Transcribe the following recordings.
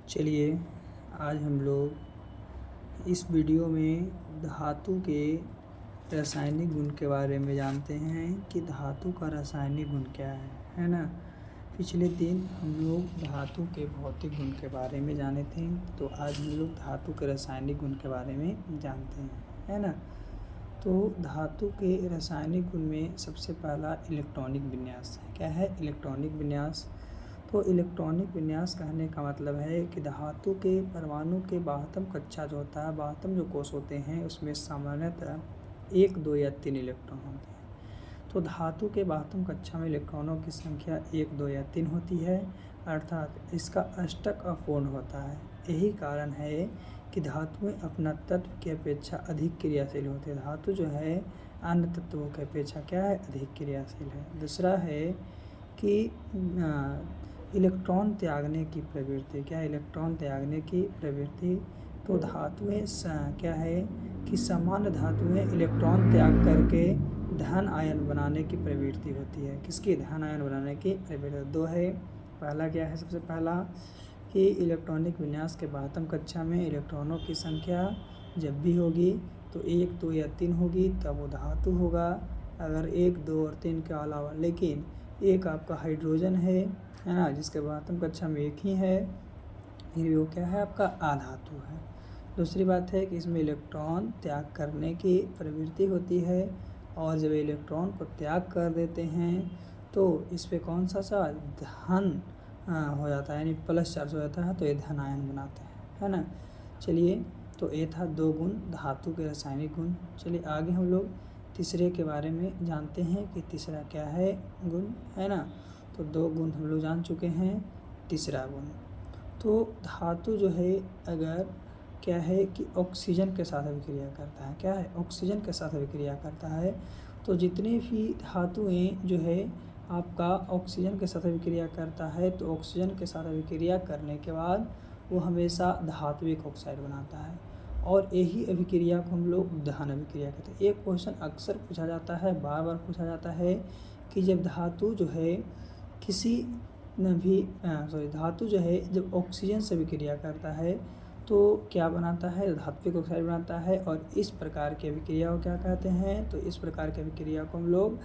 चलिए आज हम लोग इस वीडियो में धातु के रासायनिक गुण के बारे में जानते हैं कि धातु का रासायनिक गुण क्या है ना। पिछले दिन हम लोग धातु के भौतिक गुण के बारे में जाने थे, तो आज हम लोग धातु के रासायनिक गुण के बारे में जानते हैं, है ना। तो धातु के रासायनिक गुण में सबसे पहला इलेक्ट्रॉनिक विन्यास है। क्या है? इलेक्ट्रॉनिक विन्यास। तो इलेक्ट्रॉनिक विन्यास कहने का मतलब है कि धातु के परमाणु के बाह्यतम कक्षा जो होता है, बाह्यतम जो कोश होते हैं, उसमें सामान्यतः 1, 2 या 3 इलेक्ट्रॉन होते हैं। तो धातु के बाह्यतम कक्षा में इलेक्ट्रॉनों की संख्या 1, 2 या 3 होती है, अर्थात इसका अष्टक अपूर्ण होता है। यही कारण है कि धातुएं अपना तत्व की अपेक्षा अधिक क्रियाशील होती है। धातु जो है अन्य तत्वों की अपेक्षा क्या है? अधिक क्रियाशील है। दूसरा है कि इलेक्ट्रॉन त्यागने की प्रवृत्ति। क्या है? इलेक्ट्रॉन त्यागने की प्रवृत्ति। तो धातुएं क्या है कि सामान्य धातुएं इलेक्ट्रॉन त्याग करके धन आयन बनाने की प्रवृत्ति होती है। किसकी? धन आयन बनाने की प्रवृत्ति। 2 है। पहला क्या है? सबसे पहला कि इलेक्ट्रॉनिक विन्यास के बाह्यतम कक्षा में इलेक्ट्रॉनों की संख्या जब भी होगी तो 1, 2 या 3 होगी, तब वो धातु होगा। अगर 1, 2 और 3 के अलावा लेकिन एक आपका हाइड्रोजन है ना, जिसके बाह्यतम कक्षा में 1 ही है, फिर वो क्या है? आपका अधातु है। दूसरी बात है कि इसमें इलेक्ट्रॉन त्याग करने की प्रवृत्ति होती है, और जब इलेक्ट्रॉन को त्याग कर देते हैं तो इस पर कौन सा धन हो जाता है, यानी प्लस चार्ज हो जाता है, तो ये धन आयन बनाते हैं, है ना। चलिए, तो ये था 2 गुण धातु के रासायनिक गुण। चलिए आगे हम लोग तीसरे के बारे में जानते हैं कि तीसरा क्या है गुण, है ना। तो 2 गुण हम लोग जान चुके हैं, तीसरा गुण। तो धातु जो है अगर क्या है कि ऑक्सीजन के साथ अभिक्रिया करता है। क्या है? ऑक्सीजन के साथ अभिक्रिया करता है। तो जितने भी धातुएं जो है आपका ऑक्सीजन के साथ अभिक्रिया करता है, तो ऑक्सीजन के साथ अभिक्रिया करने के बाद वो हमेशा धात्विक ऑक्साइड बनाता है, और यही अभिक्रिया को हम लोग दहन अभिक्रिया कहते हैं। एक क्वेश्चन अक्सर पूछा जाता है, बार बार पूछा जाता है कि जब धातु जो है किसी धातु जो है जब ऑक्सीजन से अभिक्रिया करता है तो क्या बनाता है? धात्विक ऑक्साइड बनाता है। और इस प्रकार की अभिक्रिया को क्या कहते हैं? तो इस प्रकार की अभिक्रिया को हम लोग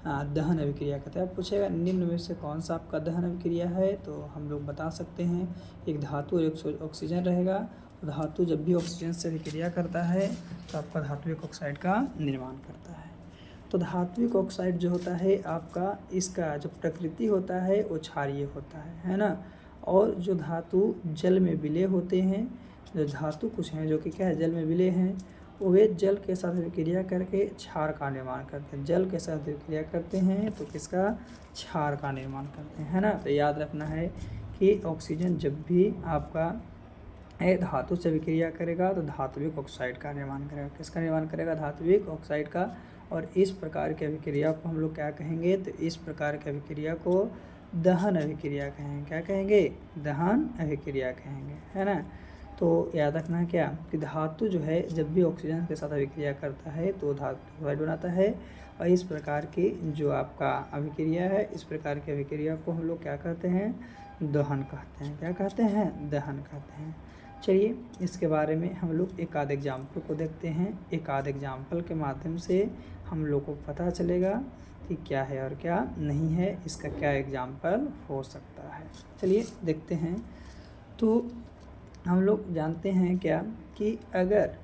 दहन अभिक्रिया कहते हैं। पूछेगा निम्न में से कौन सा आपका दहन अभिक्रिया है, तो हम लोग बता सकते हैं एक धातु और एक ऑक्सीजन रहेगा। तो धातु जब भी ऑक्सीजन से अभिक्रिया करता है तो आपका धात्विक ऑक्साइड का निर्माण करता है। तो धात्विक ऑक्साइड जो होता है आपका, इसका जो प्रकृति होता है वो क्षारीय होता है ना। और जो धातु जल में विलय होते हैं, जो धातु कुछ हैं जो कि क्या है? जल में विलय हैं, वे जल के साथ अभिक्रिया करके क्षार का निर्माण करते हैं। जल के साथ अभिक्रिया करते हैं तो किसका? क्षार का निर्माण करते हैं, है ना। तो याद रखना है कि ऑक्सीजन जब भी आपका धातु से अभिक्रिया करेगा तो धात्विक ऑक्साइड का निर्माण करेगा। किसका निर्माण करेगा? धात्विक ऑक्साइड का। और इस प्रकार की अभिक्रिया को हम लोग क्या कहेंगे? तो इस प्रकार की अभिक्रिया को दहन अभिक्रिया कहेंगे। क्या कहेंगे? दहन अभिक्रिया कहेंगे, है ना। तो याद रखना है क्या कि धातु जो है जब भी ऑक्सीजन के साथ अभिक्रिया करता है तो धातु ऑक्साइड बनाता है। और इस प्रकार की जो आपका अभिक्रिया है, इस प्रकार की अभिक्रिया को हम लोग क्या कहते हैं? दहन कहते हैं। क्या कहते हैं? दहन कहते हैं। चलिए इसके बारे में हम लोग एक आध एग्जाम्पल को देखते हैं। एक आध एग्जाम्पल के माध्यम से हम लोग को पता चलेगा कि क्या है और क्या नहीं है, इसका क्या एग्जाम्पल हो सकता है। चलिए देखते हैं। तो हम लोग जानते हैं क्या कि अगर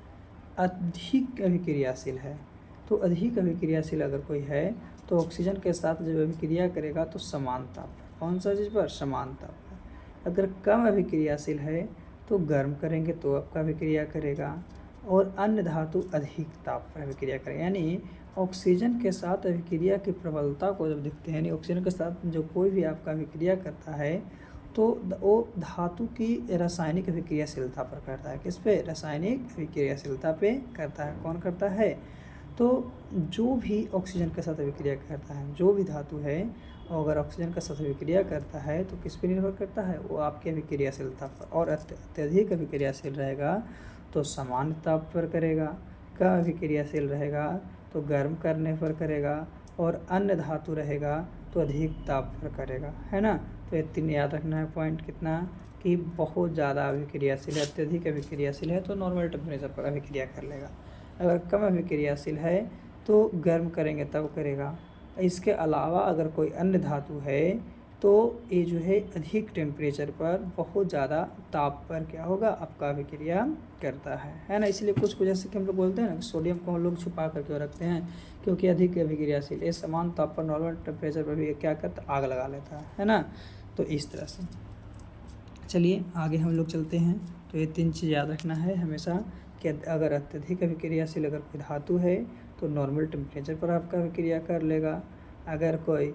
अधिक अभिक्रियाशील है, तो अधिक अभिक्रियाशील अगर कोई है तो ऑक्सीजन के साथ जब अभिक्रिया करेगा तो समान ताप पर। कौन सा चीज़ पर? समान ताप पर। अगर कम अभिक्रियाशील है तो गर्म करेंगे तो आपका अभिक्रिया करेगा, और अन्य धातु अधिक ताप पर अभिक्रिया करेगा। यानी ऑक्सीजन के साथ अभिक्रिया की प्रबलता को जब देखते हैं, यानी ऑक्सीजन के साथ जो कोई भी आपका अभिक्रिया करता है तो वो धातु की रासायनिक अभिक्रियाशीलता पर करता है। किस पे? रासायनिक अभिक्रियाशीलता पे करता है। कौन करता है? तो जो भी ऑक्सीजन के साथ अभिक्रिया करता है, जो भी धातु है, और अगर ऑक्सीजन के साथ अभिक्रिया करता है तो किस पे निर्भर करता है? वो आपकी अभिक्रियाशीलता पर। और अत्यधिक अभिक्रियाशील रहेगा तो सामान्य ताप पर करेगा, कम अभिक्रियाशील रहेगा तो गर्म करने पर करेगा, और अन्य धातु रहेगा तो अधिक ताप पर करेगा, है ना। तो ये 3 याद रखना है पॉइंट। कितना? कि बहुत ज़्यादा अभिक्रियाशील है, अत्यधिक अभिक्रियाशील है तो नॉर्मल टेम्परेचर पर अभिक्रिया कर लेगा। अगर कम अभिक्रियाशील है तो गर्म करेंगे तब करेगा। इसके अलावा अगर कोई अन्य धातु है तो ये जो है अधिक टेम्परेचर पर बहुत ज़्यादा ताप पर क्या होगा आपका अभिक्रिया करता है ना। इसलिए कुछ जैसे कि हम लोग बोलते हैं ना कि सोडियम को हम लोग छुपा कर क्यों रखते हैं, क्योंकि अधिक अभिक्रियाशील ये समान ताप पर नॉर्मल टेम्परेचर पर भी क्या करता है, आग लगा लेता है ना। तो इस तरह से चलिए आगे हम लोग चलते हैं। तो ये 3 चीज़ याद रखना है हमेशा कि अगर अत्यधिक अभिक्रियाशील अगर कोई धातु है तो नॉर्मल टेम्परेचर पर आपका अभिक्रिया कर लेगा। अगर कोई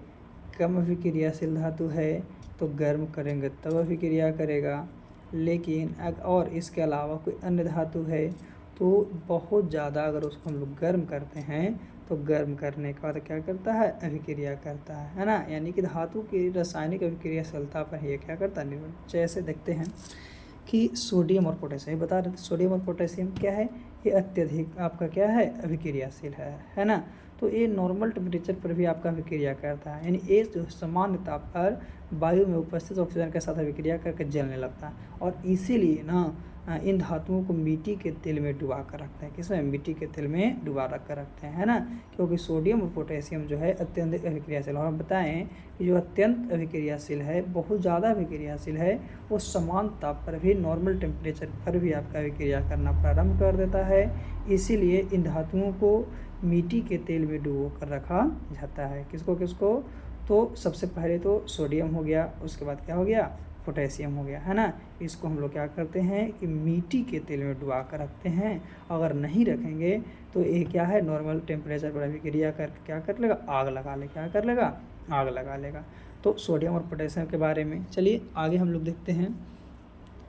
कम अभिक्रियाशील धातु है तो गर्म करेंगे तब अभिक्रिया करेगा। लेकिन और इसके अलावा कोई अन्य धातु है तो बहुत ज़्यादा अगर उसको हम लोग गर्म करते हैं तो गर्म करने के बाद क्या करता है, अभिक्रिया करता है ना। यानी कि धातु की रासायनिक अभिक्रियाशीलता पर ये क्या करता है, निर्भर। जैसे देखते हैं कि सोडियम और पोटेशियम, बता रहे थे सोडियम और पोटेशियम क्या है, ये अत्यधिक आपका क्या है, अभिक्रियाशील है ना। तो ये नॉर्मल टेम्परेचर पर भी आपका अभिक्रिया करता है, यानी ये जो सामान्य ताप पर वायु में उपस्थित ऑक्सीजन के साथ अभिक्रिया करके जलने लगता है। और इसीलिए ना इन धातुओं को मिट्टी के तेल में डुबा कर रखते हैं। किसमें, मिट्टी के तेल में डुबा रख कर रखते हैं, है ना। क्योंकि सोडियम और पोटेशियम जो है अत्यंत अभिक्रियाशील, और हम बताएं कि जो अत्यंत अभिक्रियाशील है, बहुत ज़्यादा अभिक्रियाशील है, वो समान ताप पर भी नॉर्मल टेम्परेचर पर भी आपका अभिक्रिया करना प्रारंभ कर देता है। इसीलिए इन धातुओं को मिट्टी के तेल में डुबो कर रखा जाता है। किसको किसको, तो सबसे पहले तो सोडियम हो गया, उसके बाद क्या हो गया, पोटेशियम हो गया, है ना। इसको हम लोग क्या करते हैं कि मिट्टी के तेल में डुबा कर रखते हैं। अगर नहीं रखेंगे तो ये क्या है, नॉर्मल टेम्परेचर पर अभिक्रिया करके क्या कर लेगा, आग लगा ले, क्या कर लेगा, आग लगा लेगा। तो सोडियम और पोटेशियम के बारे में चलिए आगे हम लोग देखते हैं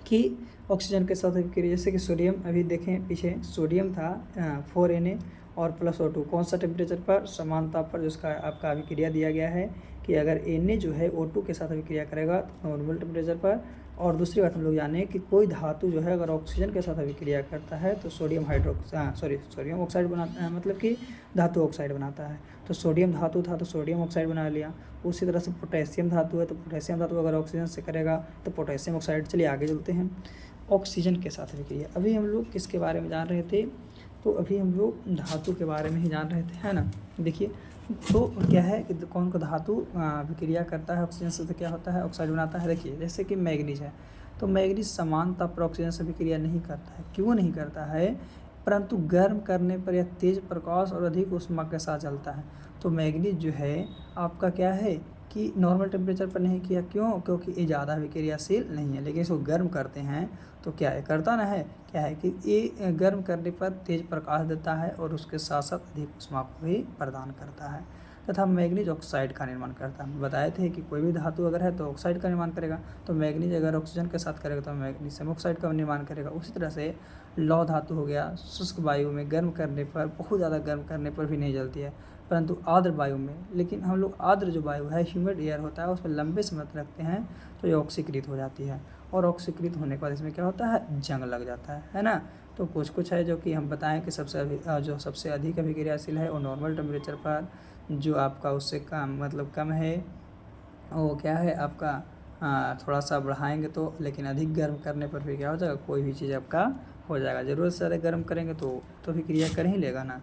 कि ऑक्सीजन के साथ अभिक्रिया, जैसे कि सोडियम अभी देखें पीछे सोडियम था 4Na और प्लस O2 कौन सा टेम्परेचर पर, समान ताप पर, जिसका आपका अभिक्रिया दिया गया है कि अगर Na जो है O2 के साथ अभिक्रिया करेगा तो नॉर्मल टेम्परेचर पर। और दूसरी बात हम लोग जाने कि कोई धातु जो है अगर ऑक्सीजन के साथ अभिक्रिया करता है तो सोडियम ऑक्साइड बनाता है, मतलब कि धातु ऑक्साइड बनाता है। तो सोडियम धातु था तो सोडियम ऑक्साइड बना लिया। उसी तरह से पोटेशियम धातु है तो पोटेशियम धातु अगर ऑक्सीजन से करेगा तो पोटेशियम ऑक्साइड। चलिए आगे चलते हैं, ऑक्सीजन के साथ अभिक्रिया। अभी हम लोग किसके बारे में जान रहे थे, तो अभी हम लोग धातु के बारे में ही जान रहे थे, है ना। देखिए तो क्या है कि कौन का धातु अभिक्रिया करता है ऑक्सीजन से, तो क्या होता है, ऑक्साइड बनाता है। देखिए जैसे कि मैग्नीज है, तो मैग्नीज समान ताप पर ऑक्सीजन से अभिक्रिया नहीं करता है। क्यों नहीं करता है, परंतु गर्म करने पर यह तेज प्रकाश और अधिक ऊष्मा के साथ जलता है। तो मैग्नीज जो है आपका क्या है कि नॉर्मल टेम्परेचर पर नहीं किया, क्यों, क्योंकि ये ज़्यादा अभिक्रियाशील नहीं है। लेकिन इसको गर्म करते हैं तो क्या है, करता ना है, क्या है कि ये गर्म करने पर तेज प्रकाश देता है और उसके साथ साथ अधिक ऊष्मा को भी प्रदान करता है तथा मैग्नीज ऑक्साइड का निर्माण करता है। बताए थे कि कोई भी धातु अगर है तो ऑक्साइड का निर्माण करेगा, तो मैग्नीज अगर ऑक्सीजन के साथ करेगा तो मैग्नीशियम ऑक्साइड का निर्माण करेगा। उसी तरह से लौह धातु हो गया, शुष्क वायु में गर्म करने पर, बहुत ज़्यादा गर्म करने पर भी नहीं जलती है, परंतु आर्द्र वायु में, लेकिन हम लोग आर्द्र जो वायु है, ह्यूमिड एयर होता है, उसमें लंबे समय तक रखते हैं तो ये ऑक्सीकृत हो जाती है। और ऑक्सीकृत होने के बाद इसमें क्या होता है, जंग लग जाता है ना। तो कुछ है जो कि हम बताएं कि जो सबसे अधिक अभिक्रियाशील है वो नॉर्मल टेम्परेचर पर, जो आपका उससे कम मतलब कम है वो क्या है आपका थोड़ा सा बढ़ाएंगे तो, लेकिन अधिक गर्म करने पर भी क्या हो जाएगा, कोई भी चीज़ आपका हो जाएगा। ज़रूरत से ज़्यादा गर्म करेंगे तो अभिक्रिया कर ही लेगा ना।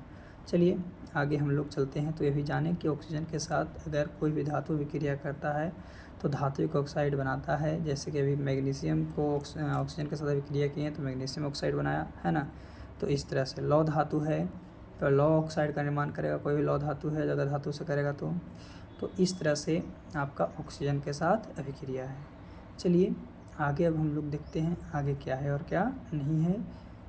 चलिए आगे हम लोग चलते हैं। तो ये भी जानें कि ऑक्सीजन के साथ अगर कोई भी धातु अभिक्रिया करता है तो धातु को ऑक्साइड बनाता है। जैसे कि अभी मैग्नीशियम को ऑक्सीजन के साथ अभिक्रिया किए तो मैग्नीशियम ऑक्साइड बनाया, है ना। तो इस तरह से लौह धातु है तो लौह ऑक्साइड का निर्माण करेगा, कोई भी लौह धातु है अगर धातु से करेगा तो इस तरह से आपका ऑक्सीजन के साथ अभिक्रिया है। चलिए आगे अब हम लोग देखते हैं आगे क्या है और क्या नहीं है।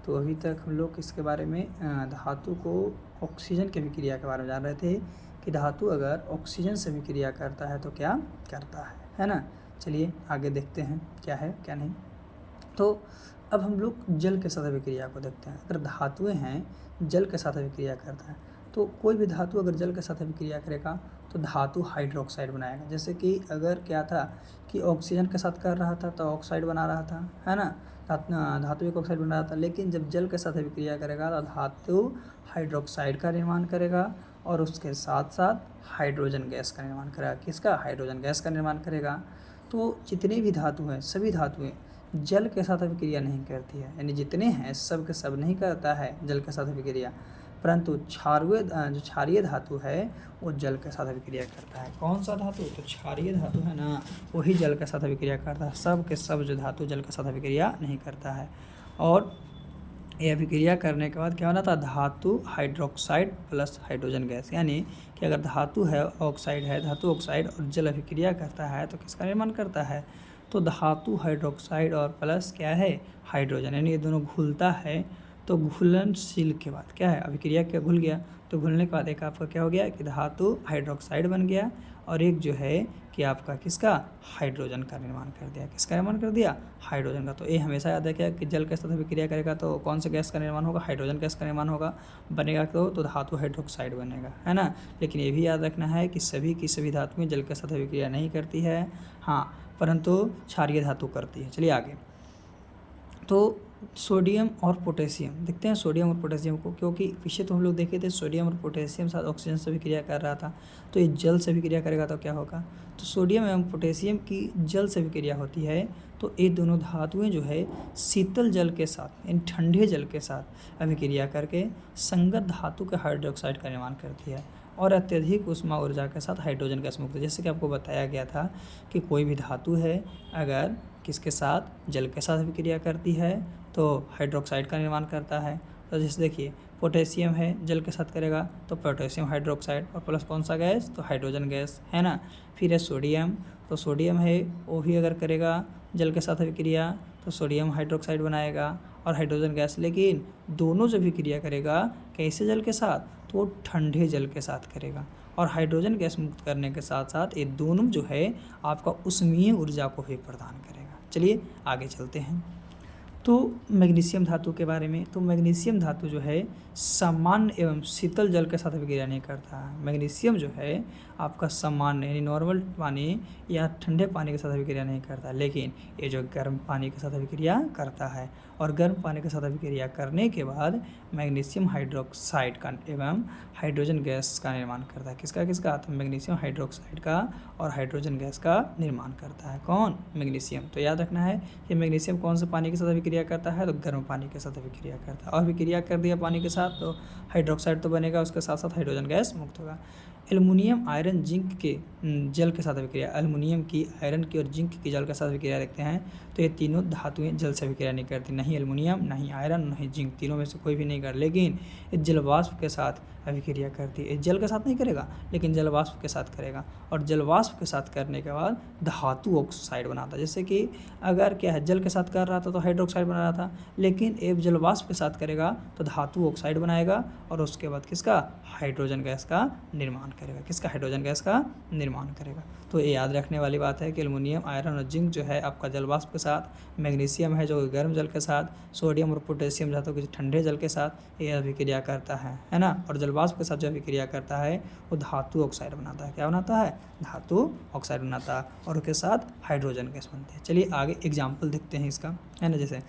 तो अभी तक हम लोग इसके बारे में धातु को ऑक्सीजन की अभिक्रिया के बारे में जान रहे थे कि धातु अगर ऑक्सीजन से अभिक्रिया करता है तो क्या करता है ना। चलिए आगे देखते हैं क्या है क्या नहीं। तो अब हम लोग जल के साथ अभिक्रिया को देखते हैं। अगर धातुएं हैं जल के साथ अभिक्रिया करता है तो कोई भी धातु अगर जल के साथ अभिक्रिया करेगा तो धातु हाइड्रोक्साइड बनाएगा। जैसे कि अगर क्या था कि ऑक्सीजन के साथ कर रहा था तो ऑक्साइड बना रहा था, है ना, धातु एक ऑक्साइड बना रहा था। लेकिन जब जल के साथ अभिक्रिया करेगा तो धातु हाइड्रोक्साइड का निर्माण करेगा और उसके साथ साथ हाइड्रोजन गैस का निर्माण करेगा। किसका, हाइड्रोजन गैस का निर्माण करेगा। तो जितने भी धातु हैं सभी धातुएं जल के साथ अभिक्रिया नहीं करती है, यानी जितने हैं सब के सब नहीं करता है जल के साथ अभिक्रिया, परंतु जो क्षारीय धातु है वो जल के साथ अभिक्रिया करता है। कौन सा धातु? तो क्षारीय धातु है ना, वही जल के साथ अभिक्रिया करता है। सब के सब जो धातु जल के साथ अभिक्रिया नहीं करता है। और ये अभिक्रिया करने के बाद क्या होना था? धातु हाइड्रोक्साइड प्लस हाइड्रोजन गैस, यानी कि अगर धातु है ऑक्साइड है, धातु ऑक्साइड और जल अभिक्रिया करता है तो किसका निर्माण करता है? तो धातु हाइड्रोक्साइड और प्लस क्या है? हाइड्रोजन, यानी ये दोनों घुलता है। तो घुलनशील के बाद क्या है? अभिक्रिया क्या घुल गया, तो घुलने के बाद एक आपका क्या हो गया कि धातु हाइड्रोक्साइड बन गया, और एक जो है कि आपका किसका? हाइड्रोजन का निर्माण कर दिया। किसका निर्माण कर दिया? हाइड्रोजन का। तो ये हमेशा याद रखिए कि जल के साथ अभिक्रिया करेगा तो कौन से गैस का निर्माण होगा? हाइड्रोजन गैस का निर्माण होगा बनेगा, तो धातु हाइड्रोक्साइड बनेगा, है ना। लेकिन ये भी याद रखना है कि सभी की सभी धातुएं जल के साथ अभिक्रिया नहीं करती है, हाँ, परंतु क्षारीय धातु करती है। चलिए आगे। तो सोडियम और पोटेशियम देखते हैं, सोडियम और पोटेशियम को, क्योंकि पीछे तो हम लोग देखे थे सोडियम और पोटेशियम साथ ऑक्सीजन से भी क्रिया कर रहा था, तो ये जल से भी क्रिया करेगा तो क्या होगा? तो सोडियम एवं पोटेशियम की जल से भी क्रिया होती है, तो ये दोनों धातुएं जो है शीतल जल के साथ, यानी ठंडे जल के साथ अभिक्रिया करके संगत धातु के हाइड्रोक्साइड का निर्माण करती है, और अत्यधिक ऊष्मा ऊर्जा के साथ हाइड्रोजन गैस मुक्त। जैसे कि आपको बताया गया था कि कोई भी धातु है अगर किसके साथ? जल के साथ अभिक्रिया करती है तो हाइड्रोक्साइड का निर्माण करता है। तो जैसे देखिए पोटेशियम है, जल के साथ करेगा तो पोटेशियम हाइड्रोक्साइड, और प्लस कौन सा गैस? तो हाइड्रोजन गैस, है ना। फिर है सोडियम, तो सोडियम है वो भी अगर करेगा जल के साथ अभिक्रिया तो सोडियम हाइड्रोक्साइड बनाएगा और हाइड्रोजन गैस। लेकिन दोनों जब भी क्रिया करेगा कैसे जल के साथ? तो वो ठंडे जल के साथ करेगा, और हाइड्रोजन गैस मुक्त करने के साथ साथ ये दोनों जो है आपका उष्मीय ऊर्जा को भी प्रदान करेगा। चलिए आगे चलते हैं। तो मैग्नीशियम धातु के बारे में, तो मैग्नीशियम धातु जो है सामान्य एवं शीतल जल के साथ अभिक्रिया नहीं करता है। मैग्नीशियम जो है आपका सामान्य यानी नॉर्मल पानी या ठंडे पानी के साथ अभिक्रिया नहीं करता, लेकिन ये जो गर्म पानी के साथ अभिक्रिया करता है, और गर्म पानी के साथ अभिक्रिया करने के बाद मैग्नीशियम हाइड्रोक्साइड का एवं हाइड्रोजन गैस का निर्माण करता है। किसका किसका? तो मैग्नीशियम हाइड्रोक्साइड का और हाइड्रोजन गैस का निर्माण करता है। कौन? मैग्नीशियम। तो याद रखना है कि मैग्नीशियम कौन से पानी के साथ अभिक्रिया करता है? तो गर्म पानी के साथ अभिक्रिया करता है, और अभिक्रिया कर दिया पानी के साथ तो हाइड्रोक्साइड तो बनेगा, उसके साथ साथ हाइड्रोजन गैस मुक्त होगा। एल्युमिनियम आयरन जिंक के जल के साथ अभिक्रिया, एल्युमिनियम की, आयरन की और जिंक की जल के साथ अभिक्रिया देखते हैं, तो ये तीनों धातुएं जल से अभिक्रिया नहीं करती, नहीं एल्युमिनियम, नहीं आयरन, नहीं जिंक, तीनों में से कोई भी नहीं कर, लेकिन ये जल वाष्प के साथ अभिक्रिया करती है। जल के साथ नहीं करेगा लेकिन जल वाष्प के साथ करेगा, और जल वाष्प के साथ करने के बाद धातु ऑक्साइड बनाता है। जैसे कि अगर क्या है जल के साथ कर रहा था तो हाइड्रोक्साइड बना रहा था, लेकिन एक जल वाष्प के साथ करेगा तो धातु ऑक्साइड बनाएगा, और उसके बाद किसका? हाइड्रोजन गैस का निर्माण करेगा। किसका? हाइड्रोजन गैस का निर्माण करेगा। तो ये याद रखने वाली बात है कि एल्युमिनियम, आयरन और जिंक जो है आपका जल वाष्प के साथ, मैग्नीशियम है जो गर्म जल के साथ, सोडियम और पोटेशियम धातु के ठंडे जल के साथ ये अभिक्रिया करता है ना। और जल वाष्प के साथ जो अभिक्रिया करता है वो धातु ऑक्साइड बनाता है। क्या बनाता है? धातु ऑक्साइड बनाता है, और उसके साथ हाइड्रोजन गैस बनती है। चलिए आगे एग्जाम्पल देखते हैं इसका, है ना। जैसे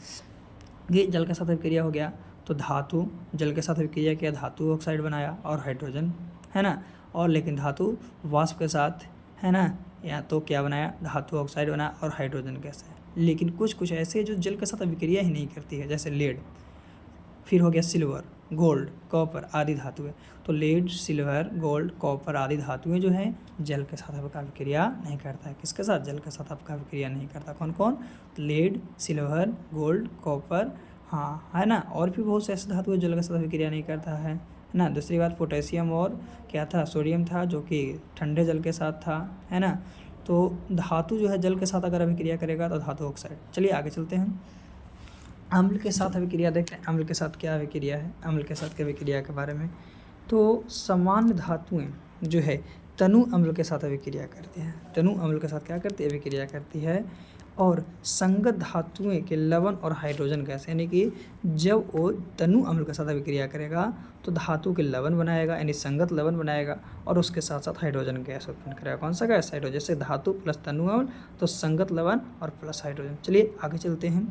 ये जल के साथ अभिक्रिया हो गया तो धातु जल के साथ अभिक्रिया किया, धातु ऑक्साइड बनाया और हाइड्रोजन, है ना। और लेकिन धातु वाष्प के साथ, है ना, या तो क्या बनाया? धातु ऑक्साइड बनाया और हाइड्रोजन गैस है। लेकिन कुछ ऐसे जो जल के साथ अभिक्रिया ही नहीं करती है, जैसे लेड, फिर हो गया सिल्वर, गोल्ड, कॉपर आदि धातुएं। तो लेड, सिल्वर, गोल्ड, कॉपर आदि धातुएं जो हैं जल के साथ आपका अभिक्रिया नहीं करता है। किसके साथ? जल के साथ आपका अभिक्रिया नहीं करता। कौन कौन? लेड, सिल्वर, गोल्ड, कॉपर, हाँ, है ना। और भी बहुत से ऐसे धातुएं जल के साथ अभिक्रिया नहीं करता है ना। दूसरी बात पोटेशियम और क्या था? सोडियम था, जो कि ठंडे जल के साथ था, है ना। तो धातु जो है जल के साथ अगर अभिक्रिया करेगा तो धातु ऑक्साइड। चलिए आगे चलते हैं। अम्ल के साथ अभिक्रिया देखते हैं, अम्ल के साथ क्या अभिक्रिया है, अम्ल के साथ क्या अभिक्रिया के बारे में। तो सामान्य धातुएं जो है तनु अम्ल के साथ अभिक्रिया करती हैं, तनु अम्ल के साथ क्या करती है? अभिक्रिया करती है। और संगत धातुएं के लवण और हाइड्रोजन गैस, यानी कि जब वो तनु अम्ल के साथ अभिक्रिया करेगा तो धातु के लवण बनाएगा, यानी संगत लवण बनाएगा, और उसके साथ साथ हाइड्रोजन गैस उत्पन्न करेगा। कौन सा गैस? हाइड्रोजन। जैसे धातु प्लस तनु अम्ल तो संगत लवण और प्लस हाइड्रोजन। चलिए आगे चलते हैं।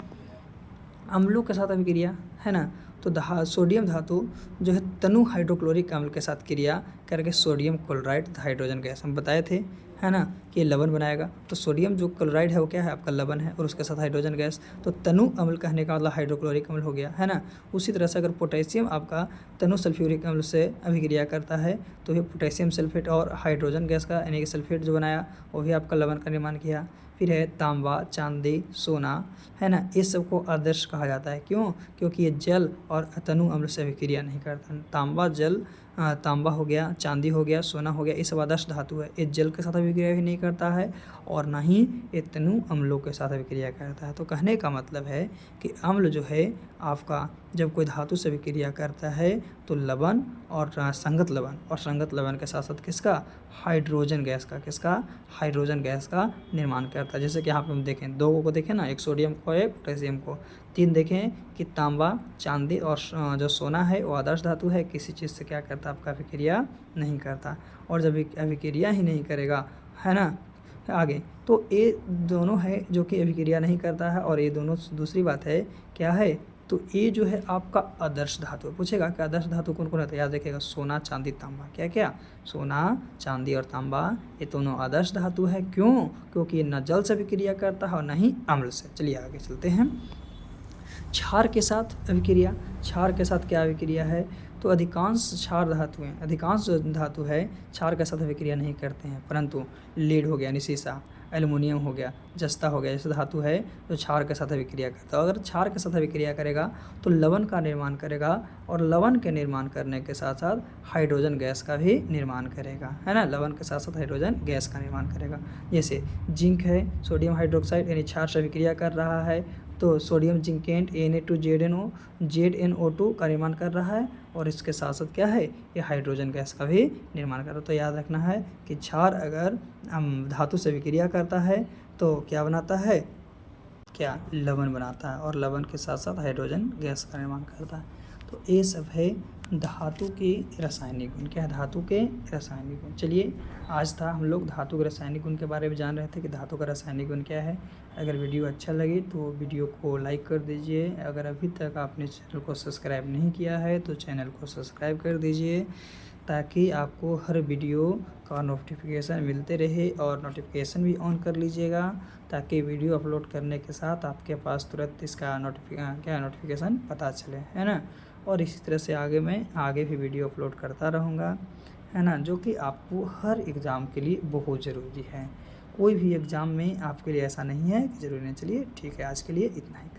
अम्लों के साथ अभिक्रिया, है ना। तो सोडियम धातु जो है तनु हाइड्रोक्लोरिक अम्ल के साथ क्रिया करके सोडियम क्लोराइड हाइड्रोजन गैस हम बताए थे, है ना, कि लवण बनाएगा। तो सोडियम जो क्लोराइड है वो क्या है, आपका लवण है, और उसके साथ हाइड्रोजन गैस, तो तनु अम्ल कहने का मतलब हाइड्रोक्लोरिक अम्ल हो गया, है ना। उसी तरह से अगर पोटेशियम आपका तनु सल्फ्यूरिक अम्ल से अभिक्रिया करता है तो ये पोटेशियम सल्फेट और हाइड्रोजन गैस का यानी कि सल्फेट जो बनाया वो भी आपका लवण का निर्माण किया। फिर है तांबा, चांदी, सोना, है ना, ये सब को आदर्श कहा जाता है। क्यों? क्योंकि ये जल और तनु अम्ल से अभिक्रिया नहीं करता। तांबा जल तांबा हो गया, चांदी हो गया, सोना हो गया, ये सब आदर्श धातु है। ये जल के साथ अभिक्रिया भी नहीं करता है और ना ही ये तनु अम्लों के साथ अभिक्रिया करता है। तो कहने का मतलब है कि अम्ल जो है आपका जब कोई धातु से अभिक्रिया करता है तो लवण और संगत लवण, और संगत लवण के साथ साथ किसका, हाइड्रोजन गैस का, किसका, हाइड्रोजन गैस का निर्माण करता है। जैसे कि यहाँ पे हम देखें, दो को देखें ना, एक सोडियम को एक पोटेशियम को। तीन देखें कि तांबा, चांदी और जो सोना है वो आदर्श धातु है, किसी चीज़ से क्या करता, आपका अभिक्रिया नहीं करता। और जब अभिक्रिया ही नहीं करेगा, है ना, आगे तो ये दोनों है जो कि अभिक्रिया नहीं करता है, और ये दोनों दूसरी बात है क्या है, तो ये जो है आपका आदर्श धातु है। पूछेगा कि आदर्श धातु कौन कौन रहता है, याद रखिएगा, सोना, चांदी, तांबा। क्या क्या, सोना, चांदी और तांबा ये दोनों आदर्श धातु है। क्यों? क्योंकि ये न जल से अभिक्रिया करता है और न ही अम्ल से। चलिए आगे चलते हैं। क्षार के साथ अभिक्रिया, क्षार के साथ क्या अभिक्रिया है, तो अधिकांश क्षार धातुएं, अधिकांश जो धातु है क्षार के साथ अभिक्रिया नहीं करते हैं, परंतु लीड हो गया यानी शीशा, एल्युमिनियम हो गया, जस्ता हो गया, जैसे धातु है जो क्षार के साथ अभिक्रिया करता है। अगर क्षार के साथ अभिक्रिया करेगा तो लवण का निर्माण करेगा, और लवण के निर्माण करने के साथ साथ हाइड्रोजन गैस का भी निर्माण करेगा, है ना, लवण के साथ साथ हाइड्रोजन गैस का निर्माण करेगा। जैसे जिंक है, सोडियम हाइड्रोक्साइड यानी क्षार से अभिक्रिया कर रहा है, तो सोडियम जिंकेट ZnO2 का निर्माण कर रहा है, और इसके साथ साथ क्या है, ये हाइड्रोजन गैस का भी निर्माण कर रहा है। तो याद रखना है कि क्षार अगर धातु से विक्रिया करता है तो क्या बनाता है, क्या, लवण बनाता है, और लवण के साथ साथ हाइड्रोजन गैस का निर्माण करता है। तो ये सब है धातु के रासायनिक गुण। क्या है, धातु के रासायनिक गुण। चलिए आज था हम लोग धातु के रासायनिक गुण के बारे में जान रहे थे कि धातु का रासायनिक गुण क्या है। अगर वीडियो अच्छा लगे तो वीडियो को लाइक कर दीजिए। अगर अभी तक आपने चैनल को सब्सक्राइब नहीं किया है तो चैनल को सब्सक्राइब कर दीजिए, ताकि आपको हर वीडियो का नोटिफिकेशन मिलते रहे, और नोटिफिकेशन भी ऑन कर लीजिएगा ताकि वीडियो अपलोड करने के साथ आपके पास तुरंत इसका नोटिफिकेशन पता चले, है ना। और इसी तरह से आगे भी वीडियो अपलोड करता रहूँगा, है ना, जो कि आपको हर एग्ज़ाम के लिए बहुत ज़रूरी है। कोई भी एग्ज़ाम में आपके लिए ऐसा नहीं है कि ज़रूरी नहीं। चलिए ठीक है, आज के लिए इतना ही।